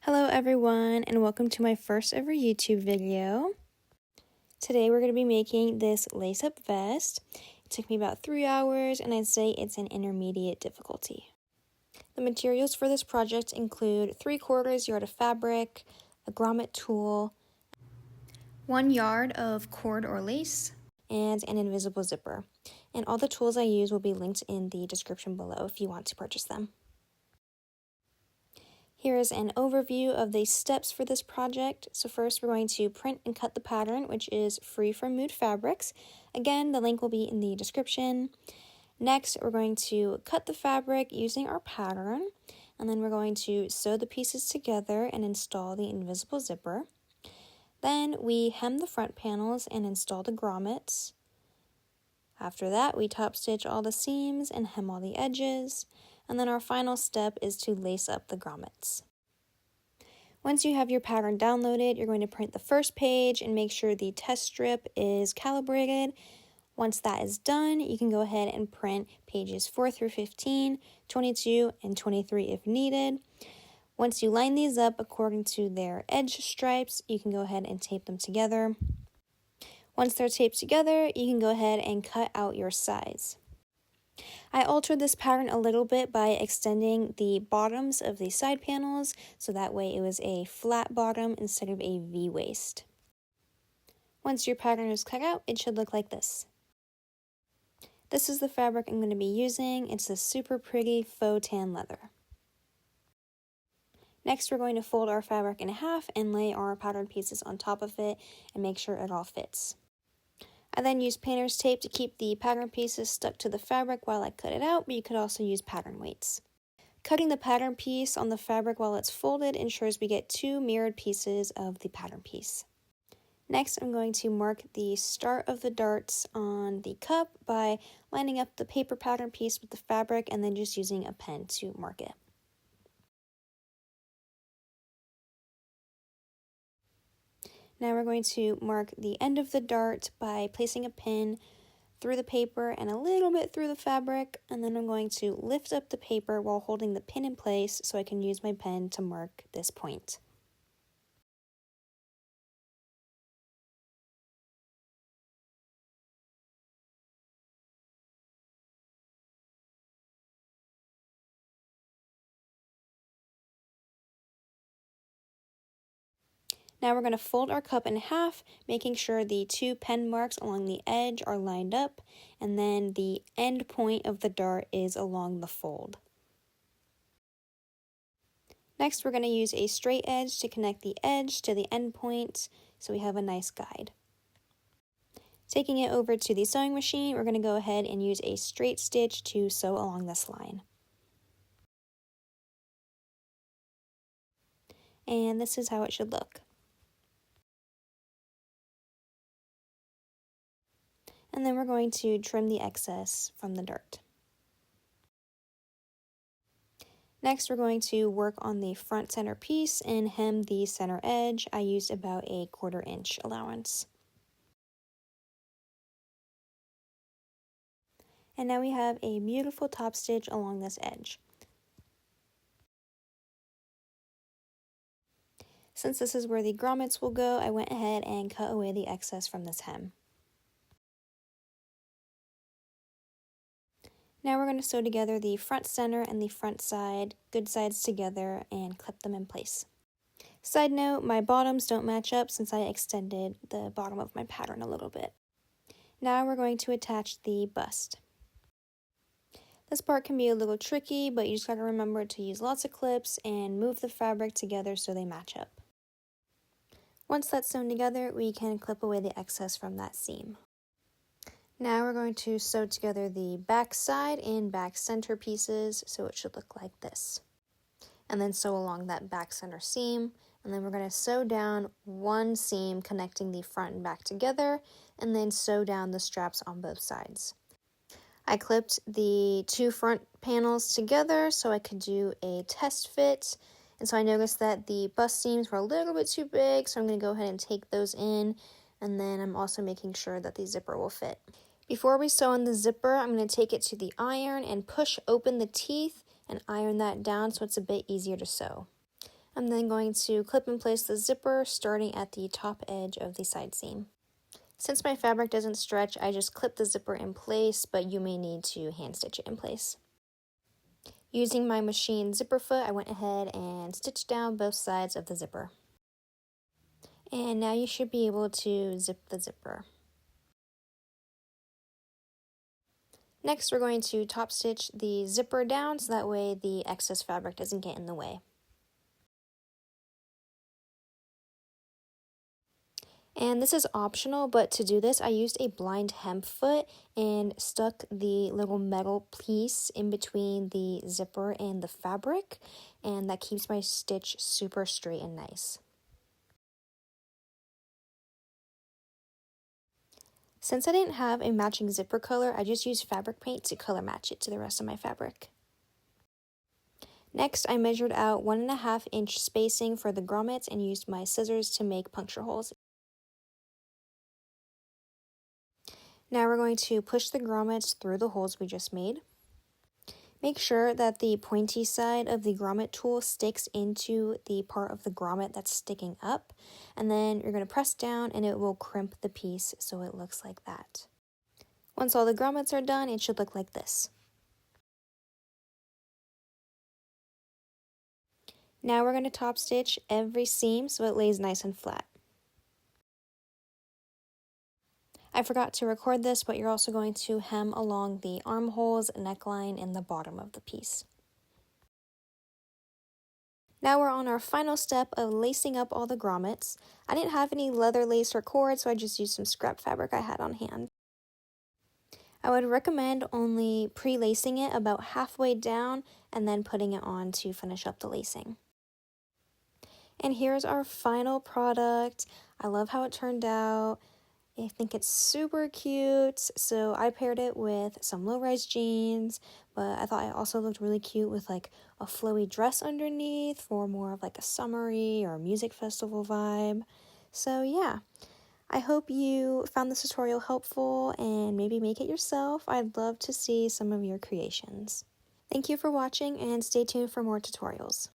Hello everyone and welcome to my first ever YouTube video. Today we're going to be making this lace-up vest. It took me about 3 hours and I'd say it's an intermediate difficulty. The materials for this project include 3/4 yard of fabric, a grommet tool, 1 yard of cord or lace, and an invisible zipper. And all the tools I use will be linked in the description below if you want to purchase them. Here is an overview of the steps for this project. So first we're going to print and cut the pattern, which is free from Mood Fabrics. Again, the link will be in the description. Next, we're going to cut the fabric using our pattern, and then we're going to sew the pieces together and install the invisible zipper. Then we hem the front panels and install the grommets. After that, we top stitch all the seams and hem all the edges. And then our final step is to lace up the grommets. Once you have your pattern downloaded, you're going to print the first page and make sure the test strip is calibrated. Once that is done, you can go ahead and print pages 4 through 15, 22, and 23 if needed. Once you line these up according to their edge stripes, you can go ahead and tape them together. Once they're taped together, you can go ahead and cut out your size. I altered this pattern a little bit by extending the bottoms of the side panels, so that way it was a flat bottom instead of a V-waist. Once your pattern is cut out, it should look like this. This is the fabric I'm going to be using. It's a super pretty faux tan leather. Next, we're going to fold our fabric in half and lay our pattern pieces on top of it and make sure it all fits. I then use painter's tape to keep the pattern pieces stuck to the fabric while I cut it out, but you could also use pattern weights. Cutting the pattern piece on the fabric while it's folded ensures we get 2 mirrored pieces of the pattern piece. Next, I'm going to mark the start of the darts on the cup by lining up the paper pattern piece with the fabric and then just using a pen to mark it. Now we're going to mark the end of the dart by placing a pin through the paper and a little bit through the fabric, and then I'm going to lift up the paper while holding the pin in place so I can use my pen to mark this point. Now we're going to fold our cup in half, making sure the 2 pen marks along the edge are lined up, and then the end point of the dart is along the fold. Next, we're going to use a straight edge to connect the edge to the end point so we have a nice guide. Taking it over to the sewing machine, we're going to go ahead and use a straight stitch to sew along this line. And this is how it should look. And then we're going to trim the excess from the dart. Next, we're going to work on the front center piece and hem the center edge. I used about a 1/4 inch allowance. And now we have a beautiful top stitch along this edge. Since this is where the grommets will go, I went ahead and cut away the excess from this hem. Now we're going to sew together the front center and the front side, good sides together, and clip them in place. Side note, my bottoms don't match up since I extended the bottom of my pattern a little bit. Now we're going to attach the bust. This part can be a little tricky, but you just got to remember to use lots of clips and move the fabric together so they match up. Once that's sewn together, we can clip away the excess from that seam. Now we're going to sew together the back side and back center pieces so it should look like this. And then sew along that back center seam, and then we're going to sew down one seam connecting the front and back together, and then sew down the straps on both sides. I clipped the 2 front panels together so I could do a test fit, and so I noticed that the bust seams were a little bit too big, so I'm going to go ahead and take those in, and then I'm also making sure that the zipper will fit. Before we sew in the zipper, I'm going to take it to the iron and push open the teeth and iron that down so it's a bit easier to sew. I'm then going to clip and place the zipper starting at the top edge of the side seam. Since my fabric doesn't stretch, I just clip the zipper in place, but you may need to hand stitch it in place. Using my machine zipper foot, I went ahead and stitched down both sides of the zipper. And now you should be able to zip the zipper. Next, we're going to top stitch the zipper down so that way the excess fabric doesn't get in the way. And this is optional, but to do this, I used a blind hem foot and stuck the little metal piece in between the zipper and the fabric, and that keeps my stitch super straight and nice. Since I didn't have a matching zipper color, I just used fabric paint to color match it to the rest of my fabric. Next, I measured out 1.5 inch spacing for the grommets and used my scissors to make puncture holes. Now we're going to push the grommets through the holes we just made. Make sure that the pointy side of the grommet tool sticks into the part of the grommet that's sticking up, and then you're going to press down and it will crimp the piece so it looks like that. Once all the grommets are done, it should look like this. Now we're going to top stitch every seam so it lays nice and flat. I forgot to record this, but you're also going to hem along the armholes, neckline, and the bottom of the piece. Now we're on our final step of lacing up all the grommets. I didn't have any leather lace or cord, so I just used some scrap fabric I had on hand. I would recommend only pre-lacing it about halfway down and then putting it on to finish up the lacing. And here's our final product. I love how it turned out. I think it's super cute, so I paired it with some low-rise jeans, but I thought it also looked really cute with like a flowy dress underneath for more of like a summery or music festival vibe. So yeah, I hope you found this tutorial helpful and maybe make it yourself. I'd love to see some of your creations. Thank you for watching and stay tuned for more tutorials.